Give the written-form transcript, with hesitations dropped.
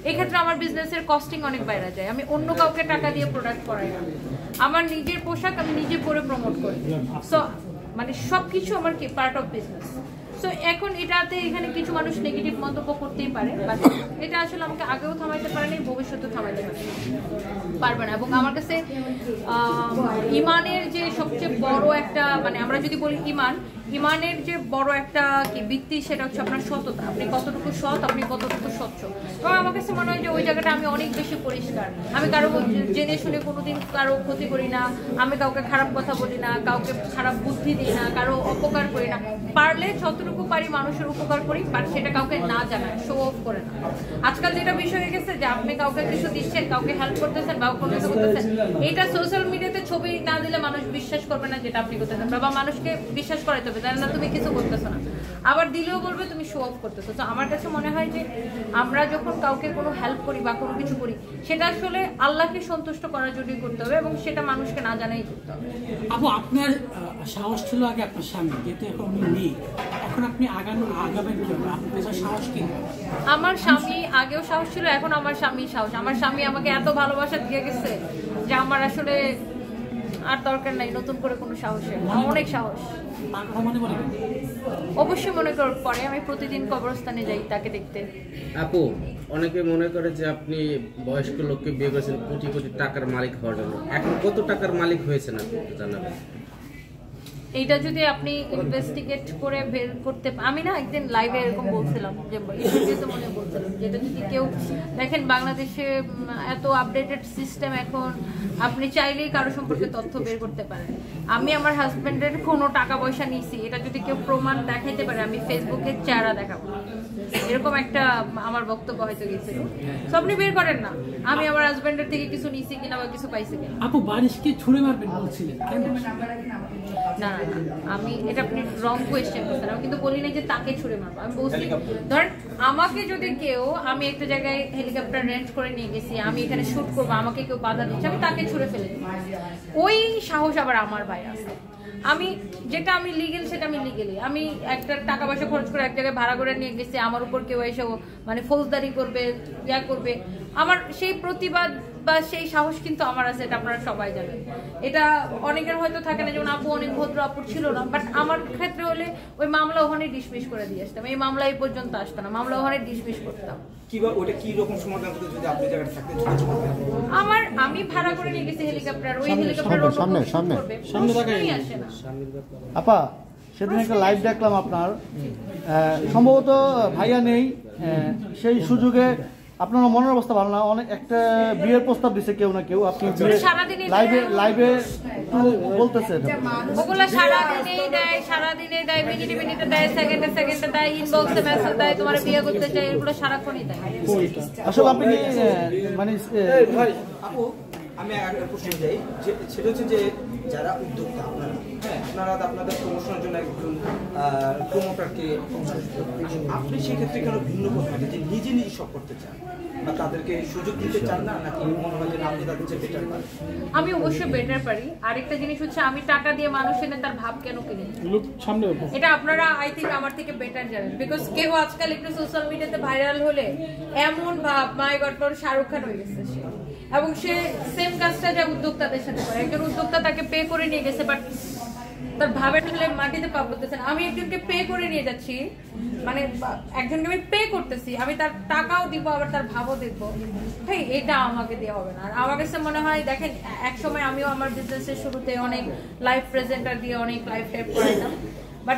এই ক্ষেত্রে আমার বিজনেসের কস্টিং অনেক বাইরে যায়। আমি অন্য কাউকে টাকা দিয়ে প্রোডাক্ট করাই না, আমার নিজের পোশাক আমি নিজে পরে প্রমোট করি। সো মানে সবকিছু আমার কি পার্ট অফ বিজনেস। সো এখন এটাতে এখানে কিছু মানুষ নেগেটিভ মন্তব্য করতেই পারে, বাট এটা আসলে আমাকে আগেও থামাইতে পারেনি, ভবিষ্যতেও থামাইতে পারবে না। এবং আমার কাছে ইমানের যে সবচেয়ে বড় একটা মানে আমরা যদি বলি ইমানের যে বড় একটা কি ভিত্তি সেটা হচ্ছে আপনার সততা। আপনি কতটুকু সৎ, আপনি কতটুকু স্বচ্ছ। এবং আমার কাছে মনে হয় যে ওই জায়গাটা আমি অনেক বেশি পরিষ্কার। আমি কারো জেনে শুনে কোনোদিন কারো ক্ষতি করি না, আমি কাউকে খারাপ কথা বলি না, কাউকে খারাপ বুদ্ধি দিই না, কারো অপকার করি না। পারলে যতটুকু পারি মানুষের উপকার করি, বাট সেটা কাউকে না জানায়, শো অফ করে না। আজকাল যেটা বিষয় হয়ে গেছে যে আপনি কাউকে কিছু দিচ্ছেন, কাউকে হেল্প করতেছেন বা কোনো কিছু করতেছেন, এটা সোশ্যাল মিডিয়াতে ছবি না দিলে মানুষ বিশ্বাস করবে না যেটা আপনি করতেছেন, বা মানুষকে বিশ্বাস করাইতে হবে জানেন না তুমি কিছু করতেছো না, আবার দিলেও বলবে তুমি শো অফ করতেছো। তো আমার কাছে মনে হয় যে আমরা যখন কাউকে কোনো হেল্প করি বা কোনো কিছু করি সেটা আসলে আল্লাহকে সন্তুষ্ট করার জন্যই করতে হবে, এবং সেটা মানুষকে না জানাই করতে হবে। আপু আপনার সাহস ছিল আগে আপনার স্বামী, যেহেতু এখন উনি নেই, এখন আপনি আগাবেন কিভাবে? আপনার সাহস কি? আমার স্বামী আগেও সাহস ছিল, এখন আমার স্বামী সাহস। আমার স্বামী আমাকে এত ভালোবাসা দিয়ে গেছে যে আমার আসলে আর দরকার নাই নতুন করে কোনো সাহসের। অনেক সাহস অবশ্যই মনে করার পরে আমি প্রতিদিন কবরস্থানে যাই তাকে দেখতে। আপু অনেকে মনে করে যে আপনি বয়স্ক লোককে বিয়ে করেছেন কোটি কোটি টাকার মালিক হওয়ার জন্য, এখন কত টাকার মালিক হয়েছেন আপনি জানাবেন? এইটা যদি আপনি ইনভেস্টিগেট করে বের করতে, আমি না একদিন লাইভে এরকম বলছিলাম যে ইন্টারভিউতে মনে বলছিলাম যেটা যদি কেউ দেখেন বাংলাদেশে এত আপডেটেড সিস্টেম, এখন আপনি চাইলেই কারো সম্পর্কে তথ্য বের করতে পারেন। আমি আমার হাজবেন্ডের কোনো টাকা পয়সা নিয়েছি এটা যদি কেউ প্রমাণ দেখাইতে পারে আমি ফেসবুকে চেহারা দেখাবো, এরকম একটা আমার বক্তব্য হয়তো গেছিল। তো আপনি বের করেন না আমি আমার হাজবেন্ডের থেকে কিছু নিয়েছি কিনা বা কিছু পাইছি কিনা। আপু বারিশকে ছুড়ে মারবেন বলছিলেন কেন? না আমি এটা আপনি রং কোয়েশ্চেন করছেন। আমি কিন্তু বলি না যে তাকে ছুড়ে মারবো, আমি বলছি ধরেন আমাকে যদি কেউ, আমি একটা জায়গায় হেলিকপ্টার রেন্ট করে নিয়ে গেছি, আমি এখানে শুট করবো, আমাকে কেউ বাধা দিচ্ছে, আমি তাকে ছুড়ে ফেলে দিই, ওই সাহস আবার আমার ভাই আছে। আমি যেটা আমি লিগেল সেটা আমি লিগেলি, আমি একটা টাকা পয়সা খরচ করে এক জায়গায় ভাড়া করে নিয়ে গেছি, আমার উপর কেউ এসে মানে ফৌজদারি করবে, ইয়া করবে, আমার সেই প্রতিবাদ বা সেই সাহস কিন্তু আমার আছে, এটা আপনারা সবাই জানেন। এটা অনেকের হয়তো থাকে না, যেমন আপু অনেক ভদ্র আপুর ছিল না, বাট আমার ক্ষেত্রে হলে ওই মামলা ওখানে ডিসমিস করে দিয়ে আসতাম, এই মামলা এই পর্যন্ত আসতো না, মামলা ওখানে ডিসমিস করতাম। আমি ভাড়া করে নিয়ে গেছি হেলিকপ্টার, ওই হেলিকপ্টার আপা সেদিন একটা লাইভ দেখলাম আপনার, সম্ভবত ভাইয়া নেই, সেই সুযোগে আপনার মনের অবস্থা ভালো না, অনেক একটা বিয়ের প্রস্তাব দিছে কেউ না কেউ, আপনি লাইভে বলতেছেন ওগুলা সারাদিনেই দেয়, সারাদিনে দেয়, মিনিটে মিনিটে দেয়, সেকেন্ডে সেকেন্ডে দেয়, ইনবক্সে মেসেজ দেয় তোমার বিয়ে করতে চাই, এগুলো সারাক্ষণই দেয়। আসলে আপনি কি মানে আমি একটা প্রশ্ন যাই, সেটা হচ্ছে যে যারা উদ্যোক্তা আপনারা আপনাদের প্রমোশনের জন্য একজন প্রমোটারকে, আপনি সেক্ষেত্রে কেন ভিন্ন করবেন যে নিজে নিজে সব করতে চান বা তাদেরকে সুযোগ দিতে চান না, নাকি মনে হয় যে আপনি তাদের চেয়ে বেটার পারেন? আমি অবশ্যই বেটার পারি। আরেকটা জিনিস হচ্ছে আমি টাকা দিয়ে মানুষ এনে তার ভাব কেন কিনি, এটা আপনারা আই থিঙ্ক আমার থেকে বেটার জানেন, বিকজ কেউ আজকাল একটু সোশ্যাল মিডিয়াতে ভাইরাল হলে এমন ভাব মাই গড পর শাহরুখ খান হয়ে গেছে সে, এবং সে সেম কাজটা যা উদ্যোক্তাদের সাথে করে। একজন উদ্যোক্তা তাকে পে করে নিয়ে গেছে, বাট তার ভাবের ঠেলে মাটিতে পা করতেছে না। আমি একজনকে পে করে নিয়ে যাচ্ছি, মানে একজনকে আমি পে করতেছি, আমি তার টাকাও দিব আবার তার ভাবও দেখবো, ভাই এটা আমাকে দেওয়া হবে না। আর আমার কাছে মনে হয় দেখেন এক সময় আমিও আমার বিজনেসের শুরুতে অনেক লাইভ প্রেজেন্টার দিয়ে অনেক লাইভ টাইপ করাইতাম, বাট